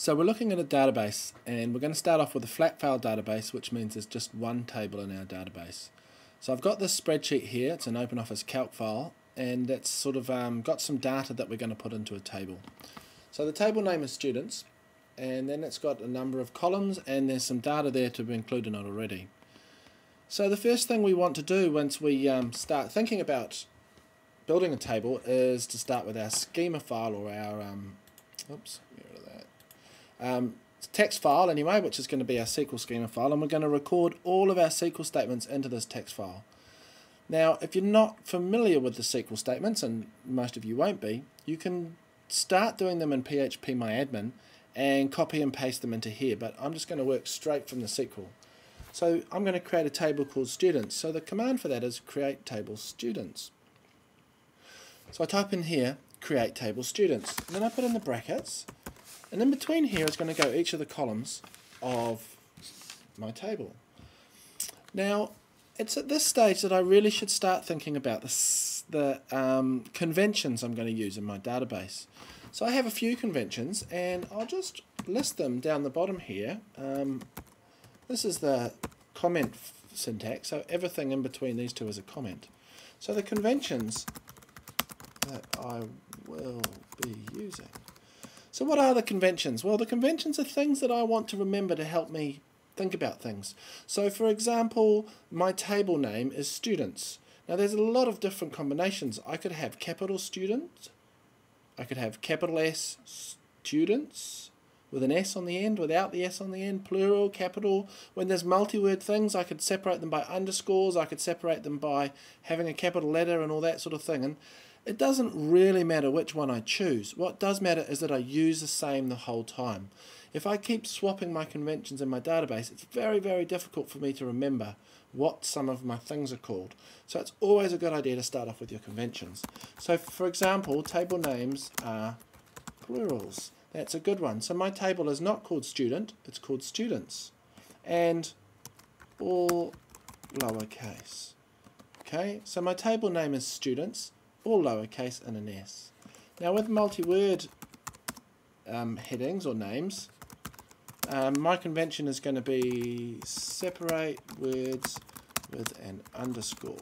So we're looking at a database, and we're going to start off with a flat file database, which means there's just one table in our database. So I've got this spreadsheet here. It's an OpenOffice calc file, and it's sort of got some data that we're going to put into a table. So the table name is students, and then it's got a number of columns, and there's some data there to be included in it already. So the first thing we want to do once we start thinking about building a table is to start with our schema file, or our text file anyway, which is going to be our SQL schema file, and we're going to record all of our SQL statements into this text file. Now, if you're not familiar with the SQL statements, and most of you won't be, you can start doing them in PHP-MyAdmin and copy and paste them into here, but I'm just going to work straight from the SQL. So I'm going to create a table called students. So the command for that is create table students. So I type in here create table students, and then I put in the brackets, and in between here is going to go each of the columns of my table. Now, it's at this stage that I really should start thinking about the conventions I'm going to use in my database. So I have a few conventions, and I'll just list them down the bottom here. This is the comment syntax, so everything in between these two is a comment. So the conventions that I will be using. So what are the conventions? Well, the conventions are things that I want to remember to help me think about things. So for example, my table name is students. Now there's a lot of different combinations. I could have capital student, I could have capital S students with an S on the end, without the S on the end, plural, capital. When there's multi-word things, I could separate them by underscores, I could separate them by having a capital letter and all that sort of thing. And it doesn't really matter which one I choose. What does matter is that I use the same the whole time. If I keep swapping my conventions in my database, it's very, very difficult for me to remember what some of my things are called. So it's always a good idea to start off with your conventions. So for example, table names are plurals. That's a good one. So my table is not called student, it's called students. And all lowercase. Okay, so my table name is students, all lowercase and an S. Now with multi-word headings or names, my convention is going to be separate words with an underscore.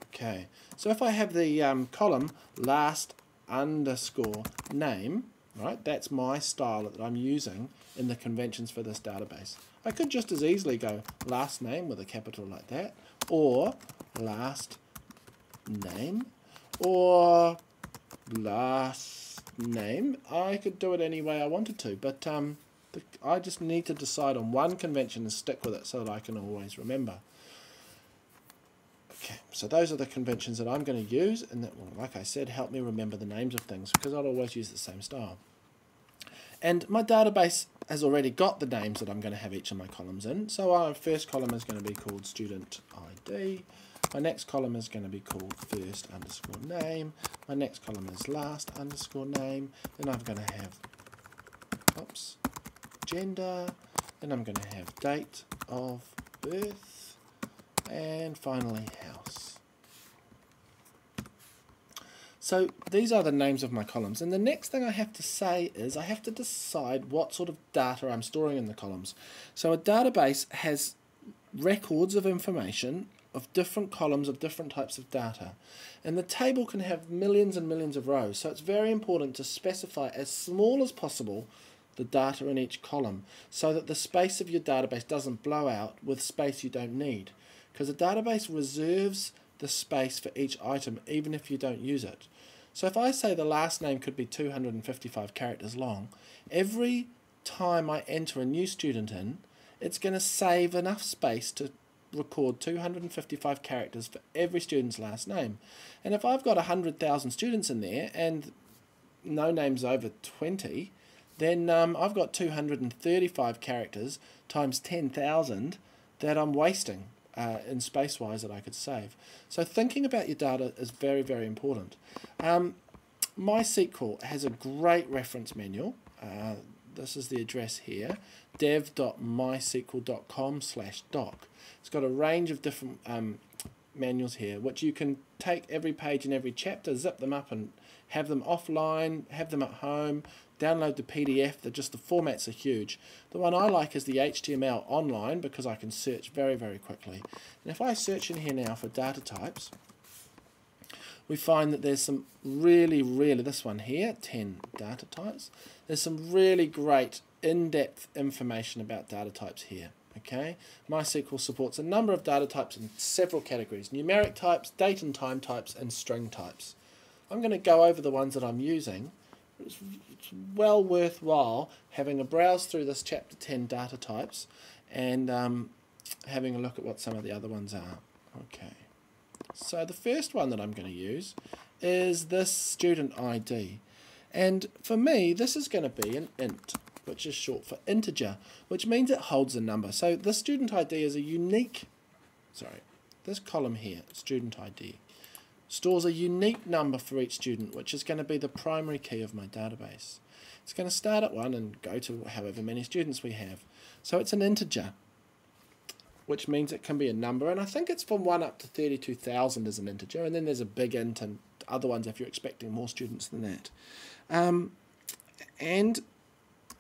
Okay, so if I have the column last underscore name, right, that's my style that I'm using in the conventions for this database. I could just as easily go last name with a capital like that, or last name, or last name. I could do it any way I wanted to, but I just need to decide on one convention and stick with it so that I can always remember. Okay, so those are the conventions that I'm going to use, and that will, like I said, help me remember the names of things, because I'll always use the same style. And my database has already got the names that I'm going to have each of my columns in. So our first column is going to be called student ID. My next column is going to be called first underscore name. My next column is last underscore name. Then I'm going to have gender. Then I'm going to have date of birth. And finally house. So these are the names of my columns, and the next thing I have to say is I have to decide what sort of data I'm storing in the columns. So a database has records of information of different columns of different types of data, and the table can have millions and millions of rows, so it's very important to specify as small as possible the data in each column so that the space of your database doesn't blow out with space you don't need, because a database reserves the space for each item even if you don't use it. So if I say the last name could be 255 characters long, every time I enter a new student in, it's going to save enough space to record 255 characters for every student's last name. And if I've got 100,000 students in there and no names over 20, then I've got 235 characters times 10,000 that I'm wasting in space-wise that I could save. So thinking about your data is very, very important. MySQL has a great reference manual. This is the address here, dev.mysql.com/doc. It's got a range of different manuals here, which you can take every page and every chapter, zip them up and have them offline, have them at home, download the PDF, just the formats are huge. The one I like is the HTML online because I can search very, very quickly. And if I search in here now for data types, we find that there's some really, this one here, 10 data types. There's some really great in-depth information about data types here. Okay, MySQL supports a number of data types in several categories: numeric types, date and time types, and string types. I'm going to go over the ones that I'm using. It's well worthwhile having a browse through this chapter 10 data types and having a look at what some of the other ones are. Okay, so the first one that I'm going to use is this student ID, and for me this is going to be an int, which is short for integer, which means it holds a number. So this student ID is a unique, this column here, student ID, stores a unique number for each student, which is going to be the primary key of my database. It's going to start at 1 and go to however many students we have. So it's an integer, which means it can be a number, and I think it's from 1 up to 32,000 as an integer, and then there's a big int and other ones if you're expecting more students than that. And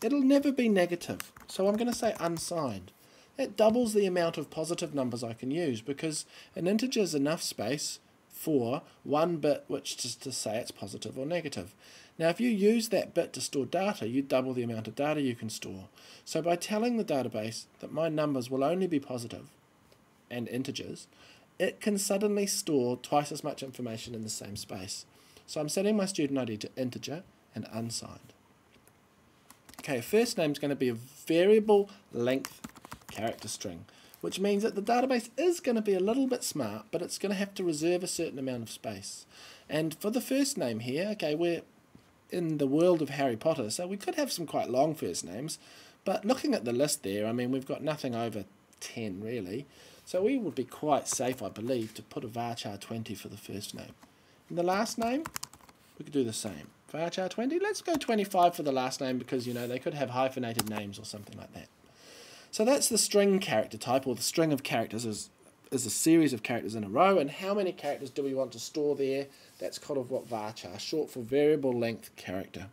it'll never be negative, so I'm going to say unsigned. That doubles the amount of positive numbers I can use, because an integer is enough space for one bit which is to say it's positive or negative. Now if you use that bit to store data, you double the amount of data you can store. So by telling the database that my numbers will only be positive and integers, it can suddenly store twice as much information in the same space. So I'm setting my student ID to integer and unsigned. Okay, first name is going to be a variable length character string, which means that the database is going to be a little bit smart, but it's going to have to reserve a certain amount of space. And for the first name here, okay, we're in the world of Harry Potter, so we could have some quite long first names, but looking at the list there, I mean, we've got nothing over 10 really, so we would be quite safe, I believe, to put a varchar 20 for the first name. And the last name, we could do the same. Varchar 20, let's go 25 for the last name, because, you know, they could have hyphenated names or something like that. So that's the string character type, or the string of characters is a series of characters in a row, and how many characters do we want to store there? That's kind of what varchar, short for variable length character.